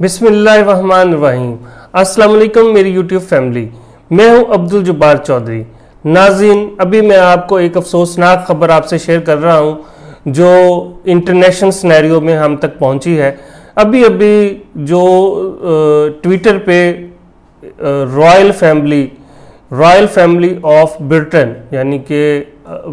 बिस्मिल्लाहिर्रहमानिर्रहीम। अस्सलाम वालेकुम मेरी यूट्यूब फैमिली, मैं हूं अब्दुल जब्बार चौधरी। नाज़रीन, अभी मैं आपको एक अफसोसनाक खबर आपसे शेयर कर रहा हूं जो इंटरनेशनल सिनेरियो में हम तक पहुंची है। अभी अभी जो ट्विटर पे रॉयल फैमिली ऑफ ब्रिटेन यानी कि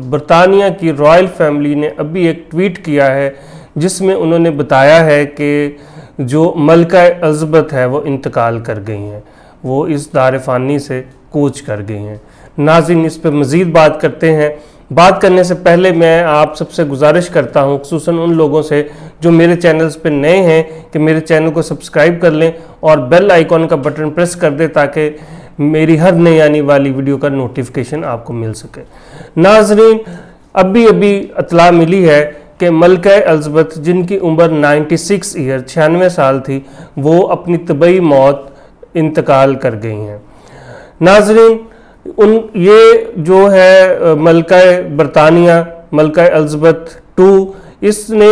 बरतानिया की रॉयल फैमिली ने अभी एक ट्वीट किया है जिसमें उन्होंने बताया है कि जो मलका एलिज़ाबेथ है वो इंतकाल कर गई हैं, वो इस दार फ़ानी से कूच कर गई हैं। नाज़रीन, इस पर मज़ीद बात करते हैं। बात करने से पहले मैं आप सबसे गुजारिश करता हूं, खुसूसन उन लोगों से जो मेरे चैनल्स पे नए हैं, कि मेरे चैनल को सब्सक्राइब कर लें और बेल आइकॉन का बटन प्रेस कर दें ताकि मेरी हर नई आने वाली वीडियो का नोटिफिकेशन आपको मिल सके। नाज़रीन, अभी अभी इत्तला मिली है कि मलका एलिज़ाबेथ जिनकी उम्र 96 साल थी, वो अपनी तबई मौत इंतकाल कर गई हैं। नाज़रीन, ये जो है मलका बरतानिया, मलका एलिज़ाबेथ II, इसने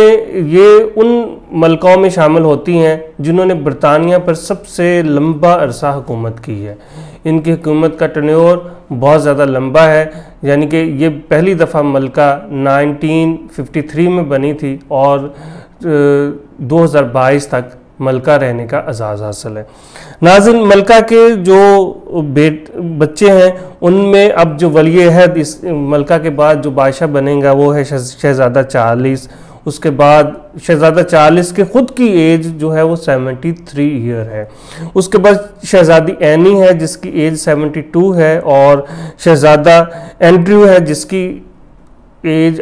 ये उन मलकाओं में शामिल होती हैं जिन्होंने बरतानिया पर सबसे लंबा अरसा हुकूमत की है। इनकी हुकूमत का टर्नओवर बहुत ज़्यादा लंबा है, यानी कि ये पहली दफ़ा मलका 1953 में बनी थी और 2022 तक मलका रहने का एजाज़ हासिल है। नाज़रीन, मलका के जो बच्चे हैं उनमें अब जो वली अहद इस मलका के बाद जो बादशाह बनेगा वो है शहज़ादा चार्ल्स। उसके बाद शहज़ादा चार्ल्स के ख़ुद की एज जो है वो 73 ईयर है। उसके बाद शहज़ादी एनी है जिसकी एज 72 है, और शहज़ादा एंड्रयू है जिसकी एज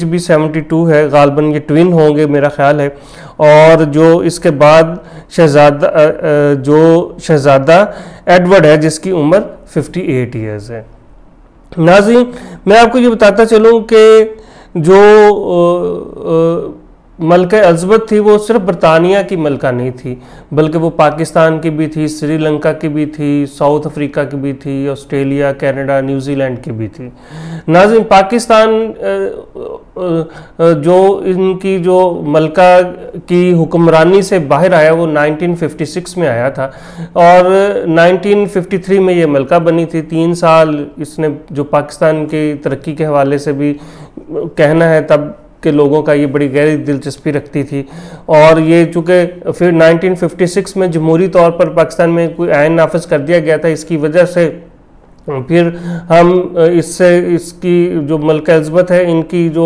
भी 72 है। गालबन ये ट्विन होंगे मेरा ख्याल है। और जो इसके बाद शहज़ादा एडवर्ड है जिसकी उम्र 58 ईयर्स है। नाज़रीन, मैं आपको ये बताता चलूँ कि जो मलका एलिज़ाबेथ थी वो सिर्फ बरतानिया की मलका नहीं थी, बल्कि वो पाकिस्तान की भी थी, श्रीलंका की भी थी, साउथ अफ्रीका की भी थी, ऑस्ट्रेलिया, कनाडा, न्यूजीलैंड की भी थी। नाज़रीन, पाकिस्तान जो इनकी जो मलका की हुक्मरानी से बाहर आया वो 1956 में आया था, और 1953 में ये मलका बनी थी। 3 साल इसने जो पाकिस्तान की तरक्की के हवाले से भी कहना है तब के लोगों का ये बड़ी गहरी दिलचस्पी रखती थी। और ये चूँकि फिर 1956 में जमहूरी तौर पर पाकिस्तान में कोई आयन नाफिज कर दिया गया था, इसकी वजह से फिर हम इसकी जो मलका एलिज़ाबेथ है इनकी जो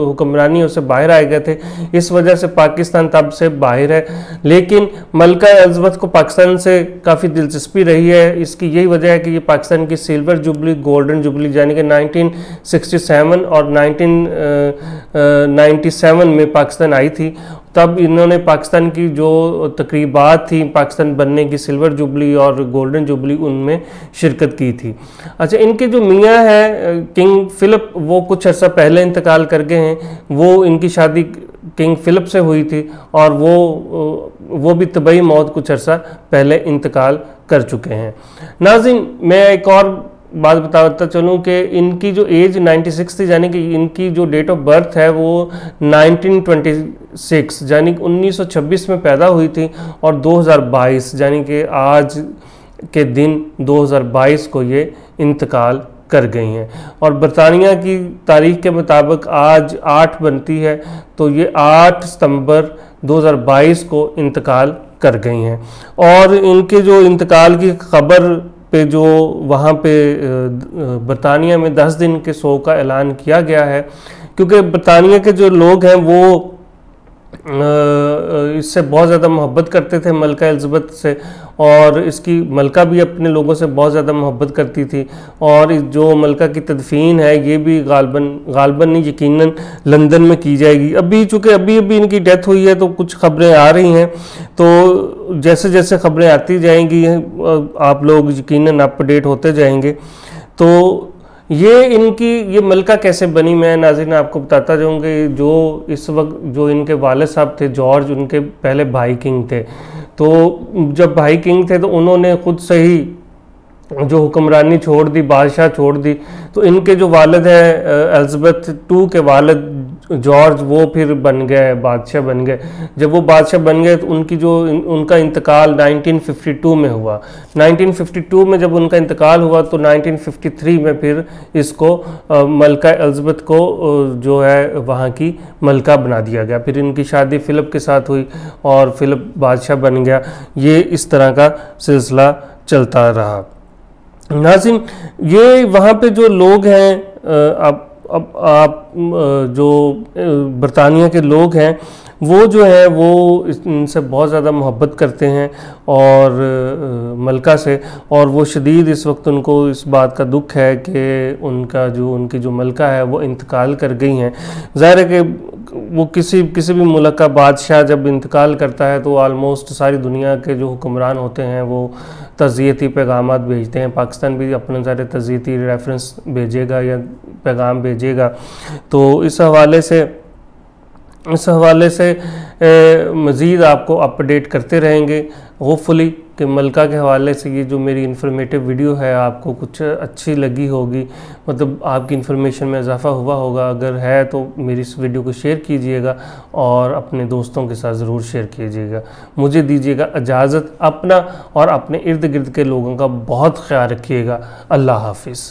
हुक्मरानी उससे बाहर आए गए थे, इस वजह से पाकिस्तान तब से बाहर है। लेकिन मलका एलिज़ाबेथ को पाकिस्तान से काफ़ी दिलचस्पी रही है। इसकी यही वजह है कि ये पाकिस्तान की सिल्वर जुबली, गोल्डन जुबली यानी कि 1967 और 1997 में पाकिस्तान आई थी। तब इन्होंने पाकिस्तान की जो तकरीबात थी पाकिस्तान बनने की, सिल्वर जुबली और गोल्डन जुबली, उनमें शिरकत की थी। अच्छा, इनके जो मियाँ हैं किंग फिलिप, वो कुछ अर्सा पहले इंतकाल कर गए हैं। वो इनकी शादी किंग फिलिप से हुई थी और वो भी तबई मौत कुछ अर्सा पहले इंतकाल कर चुके हैं। नाज़रीन, मैं एक और बात बताता चलूँ कि इनकी जो एज 96 थी, यानी कि इनकी जो डेट ऑफ बर्थ है वो 1926 यानी 1926 में पैदा हुई थी, और 2022 यानी कि आज के दिन 2022 को ये इंतकाल कर गई हैं। और बरतानिया की तारीख के मुताबिक आज 8 बनती है, तो ये 8 सितंबर 2022 को इंतकाल कर गई हैं। और इनके जो इंतकाल की खबर पे जो वहाँ पे बरतानिया में 10 दिन के शोक का ऐलान किया गया है, क्योंकि बरतानिया के जो लोग हैं वो इससे बहुत ज़्यादा मोहब्बत करते थे मलका एलिज़ाबेथ से, और इसकी मलका भी अपने लोगों से बहुत ज़्यादा मोहब्बत करती थी। और जो मलका की तदफीन है ये भी गालबन नहीं यकीनन लंदन में की जाएगी। अभी चूँकि अभी इनकी डेथ हुई है तो कुछ खबरें आ रही हैं, तो जैसे जैसे खबरें आती जाएंगी आप लोग यकीनन अपडेट होते जाएंगे। तो ये मलका कैसे बनी, मैं नाज़रीन आपको बताता जाऊँगा। जो इस वक्त जो इनके वालिद साहब थे जॉर्ज, उनके पहले भाई किंग थे। तो जब भाई किंग थे तो उन्होंने खुद से ही जो हुक्मरानी छोड़ दी, बादशाह छोड़ दी। तो इनके जो वालिद हैं एलिज़ाबेथ II के वालिद जॉर्ज वो फिर बन गए, बादशाह बन गए। जब वो बादशाह बन गए तो उनका इंतकाल 1952 में हुआ। 1952 में जब उनका इंतकाल हुआ तो 1953 में फिर इसको मलका एलिज़ाबेथ को जो है वहाँ की मलका बना दिया गया। फिर इनकी शादी फ़िलिप के साथ हुई और फ़िलिप बादशाह बन गया। ये इस तरह का सिलसिला चलता रहा। नाज़रीन, ये वहाँ पे जो लोग हैं, अब आप जो बरतानिया के लोग हैं वो जो है वो इनसे बहुत ज़्यादा मोहब्बत करते हैं और मलका से, और वो शदीद इस वक्त उनको इस बात का दुख है कि उनकी जो मलका है वो इंतकाल कर गई हैं। ज़ाहिर है कि वो किसी भी मुल्क का बादशाह जब इंतकाल करता है तो आलमोस्ट सारी दुनिया के जो हुक्मरान होते हैं वो तज़ियती पैगामात भेजते हैं। पाकिस्तान भी अपने सारे तज़ियती रेफरेंस भेजेगा या पैगाम भेजेगा। तो इस हवाले से मज़ीद आपको अपडेट करते रहेंगे। होपफुली कि मलका के हवाले से ये जो मेरी इन्फॉर्मेटिव वीडियो है आपको कुछ अच्छी लगी होगी, मतलब आपकी इन्फॉर्मेशन में इजाफ़ा हुआ होगा। अगर है तो मेरी इस वीडियो को शेयर कीजिएगा और अपने दोस्तों के साथ ज़रूर शेयर कीजिएगा। मुझे दीजिएगा इजाज़त। अपना और अपने इर्द गिर्द के लोगों का बहुत ख्याल रखिएगा। अल्लाह हाफिज़।